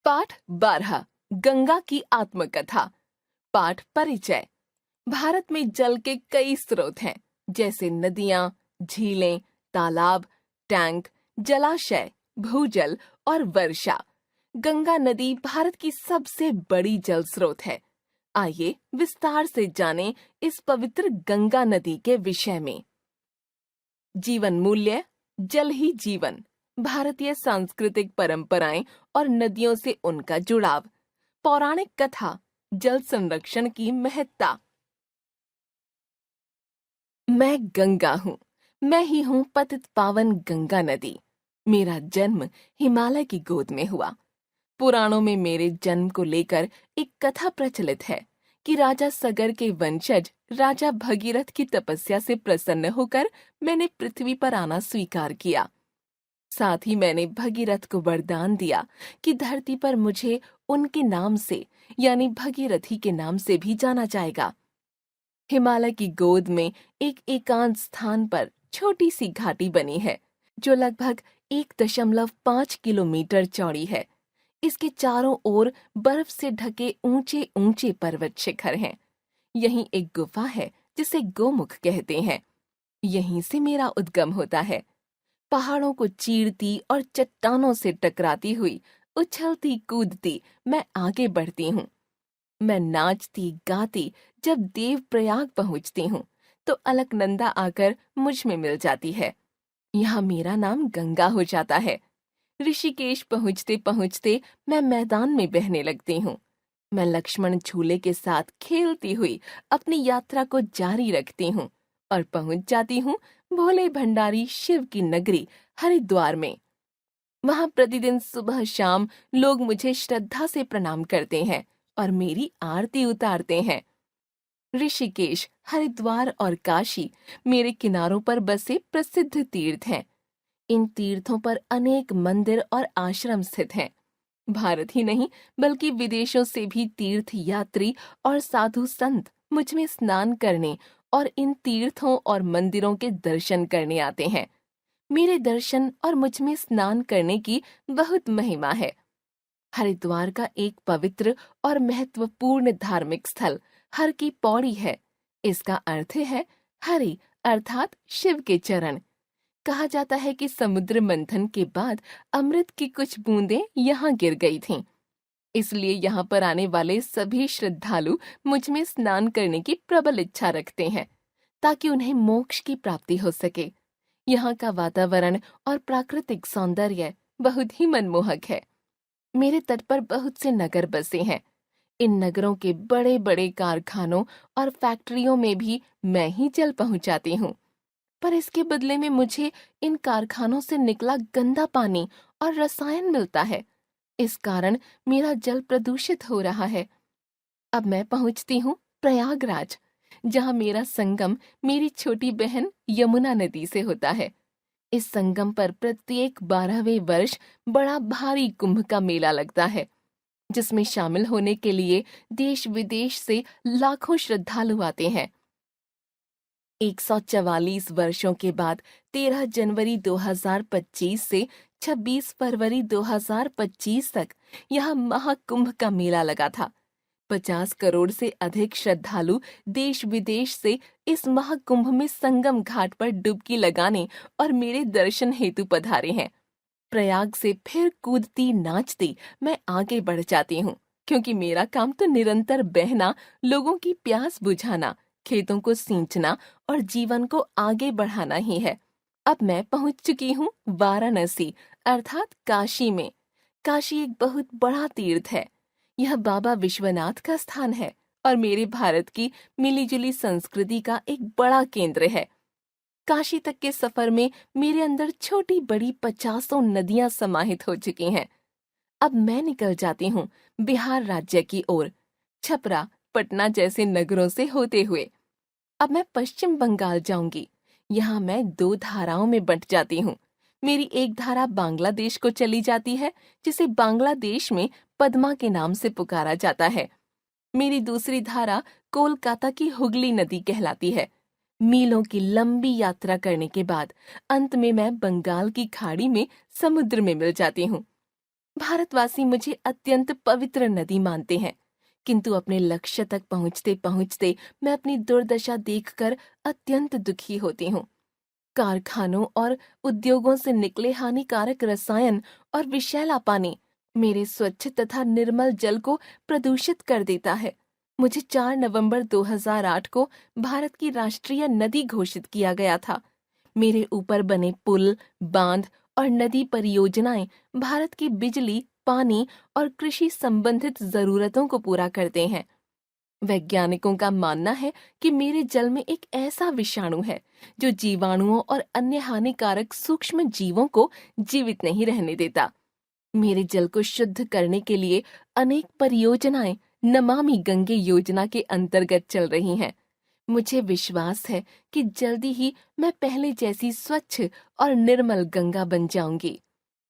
पाठ 12 गंगा की आत्मकथा। पाठ परिचय। भारत में जल के कई स्रोत हैं, जैसे नदियां, झीलें, तालाब, टैंक, जलाशय, भूजल और वर्षा। गंगा नदी भारत की सबसे बड़ी जल स्रोत है। आइए विस्तार से जानें इस पवित्र गंगा नदी के विषय में। जीवन मूल्य। जल ही जीवन। भारतीय सांस्कृतिक परंपराएं और नदियों से उनका जुड़ाव। पौराणिक कथा। जल संरक्षण की महत्ता। मैं गंगा हूँ। मैं ही हूँ पतित पावन गंगा नदी। मेरा जन्म हिमालय की गोद में हुआ। पुराणों में मेरे जन्म को लेकर एक कथा प्रचलित है कि राजा सगर के वंशज राजा भगीरथ की तपस्या से प्रसन्न होकर मैंने पृथ्वी पर आना स्वीकार किया। साथ ही मैंने भगीरथ को वरदान दिया कि धरती पर मुझे उनके नाम से यानी भगीरथी के नाम से भी जाना जाएगा। हिमालय की गोद में एक एकांत स्थान पर छोटी सी घाटी बनी है, जो लगभग 1.5 किलोमीटर चौड़ी है। इसके चारों ओर बर्फ से ढके ऊंचे ऊंचे पर्वत शिखर हैं। यहीं एक गुफा है जिसे गोमुख कहते हैं। यहीं से मेरा उद्गम होता है। पहाड़ों को चीरती और चट्टानों से टकराती हुई उछलती कूदती मैं आगे बढ़ती हूँ। मैं नाचती गाती जब देवप्रयाग पहुँचती हूँ तो अलकनंदा आकर मुझ में मिल जाती है। यहाँ मेरा नाम गंगा हो जाता है। ऋषिकेश पहुँचते पहुँचते मैं मैदान में बहने लगती हूँ। मैं लक्ष्मण झूले के साथ खेलती हुई अपनी यात्रा को जारी रखती हूँ और पहुँच जाती हूँ भोले भंडारी शिव की नगरी हरिद्वार में। वहां प्रतिदिन सुबह शाम लोग मुझे श्रद्धा से प्रणाम करते हैं और मेरी आरती उतारते हैं। ऋषिकेश, हरिद्वार और काशी मेरे किनारों पर बसे प्रसिद्ध तीर्थ हैं। इन तीर्थों पर अनेक मंदिर और आश्रम स्थित हैं। भारत ही नहीं बल्कि विदेशों से भी तीर्थ यात्री और साधु संत मुझ में स्नान करने और इन तीर्थों और मंदिरों के दर्शन करने आते हैं। मेरे दर्शन और मुझ में स्नान करने की बहुत महिमा है। हरिद्वार का एक पवित्र और महत्वपूर्ण धार्मिक स्थल हर की पौड़ी है। इसका अर्थ है हरि अर्थात शिव के चरण। कहा जाता है कि समुद्र मंथन के बाद अमृत की कुछ बूंदें यहाँ गिर गई थीं। इसलिए यहाँ पर आने वाले सभी श्रद्धालु मुझ में स्नान करने की प्रबल इच्छा रखते हैं, ताकि उन्हें मोक्ष की प्राप्ति हो सके। यहाँ का वातावरण और प्राकृतिक सौंदर्य बहुत ही मनमोहक है। मेरे तट पर बहुत से नगर बसे हैं। इन नगरों के बड़े बड़े कारखानों और फैक्ट्रियों में भी मैं ही जल पहुंचाती हूँ। पर इसके बदले में मुझे इन कारखानों से निकला गंदा पानी और रसायन मिलता है। इस कारण मेरा जल प्रदूषित हो रहा है। अब मैं पहुंचती हूँ प्रयागराज, जहाँ मेरा संगम मेरी छोटी बहन यमुना नदी से होता है। इस संगम पर प्रत्येक 12वें वर्ष बड़ा भारी कुंभ का मेला लगता है, जिसमें शामिल होने के लिए देश विदेश से लाखों श्रद्धालु आते हैं। 144 वर्षों के बाद 13 जनवरी 2025 से 26 फरवरी 2025 तक यहाँ महाकुंभ का मेला लगा था। 50 करोड़ से अधिक श्रद्धालु देश विदेश से इस महाकुंभ में संगम घाट पर डुबकी लगाने और मेरे दर्शन हेतु पधारे हैं। प्रयाग से फिर कूदती नाचती मैं आगे बढ़ जाती हूँ, क्योंकि मेरा काम तो निरंतर बहना, लोगों की प्यास बुझाना, खेतों को सींचना और जीवन को आगे बढ़ाना ही है। अब मैं पहुँच चुकी हूँ वाराणसी अर्थात काशी में। काशी एक बहुत बड़ा तीर्थ है। यह बाबा विश्वनाथ का स्थान है और मेरे भारत की मिलीजुली संस्कृति का एक बड़ा केंद्र है। काशी तक के सफर में मेरे अंदर छोटी बड़ी 50 नदियां समाहित हो चुकी हैं। अब मैं निकल जाती हूँ बिहार राज्य की ओर, छपरा, पटना जैसे नगरों से होते हुए। अब मैं पश्चिम बंगाल जाऊंगी। यहाँ मैं 2 धाराओं में बंट जाती हूँ। मेरी एक धारा बांग्लादेश को चली जाती है, जिसे बांग्लादेश में पद्मा के नाम से पुकारा जाता है। मेरी दूसरी धारा कोलकाता की हुगली नदी कहलाती है। मीलों की लंबी यात्रा करने के बाद अंत में मैं बंगाल की खाड़ी में समुद्र में मिल जाती हूँ। भारतवासी मुझे अत्यंत पवित्र नदी मानते हैं, किंतु अपने लक्ष्य तक पहुंचते पहुंचते मैं अपनी दुर्दशा देखकर अत्यंत दुखी होती हूँ। कारखानों और उद्योगों से निकले हानिकारक रसायन और विषैला पानी मेरे स्वच्छ तथा निर्मल जल को प्रदूषित कर देता है। मुझे 4 नवंबर 2008 को भारत की राष्ट्रीय नदी घोषित किया गया था। मेरे ऊपर बने पुल, बांध और नदी परियोजनाएं भारत की बिजली, पानी और कृषि संबंधित जरूरतों को पूरा करते हैं। वैज्ञानिकों का मानना है कि मेरे जल में एक ऐसा विषाणु है जो जीवाणुओं और अन्य हानिकारक सूक्ष्म जीवों को जीवित नहीं रहने देता। मेरे जल को शुद्ध करने के लिए अनेक परियोजनाएं नमामि गंगे योजना के अंतर्गत चल रही हैं। मुझे विश्वास है कि जल्दी ही मैं पहले जैसी स्वच्छ और निर्मल गंगा बन जाऊंगी।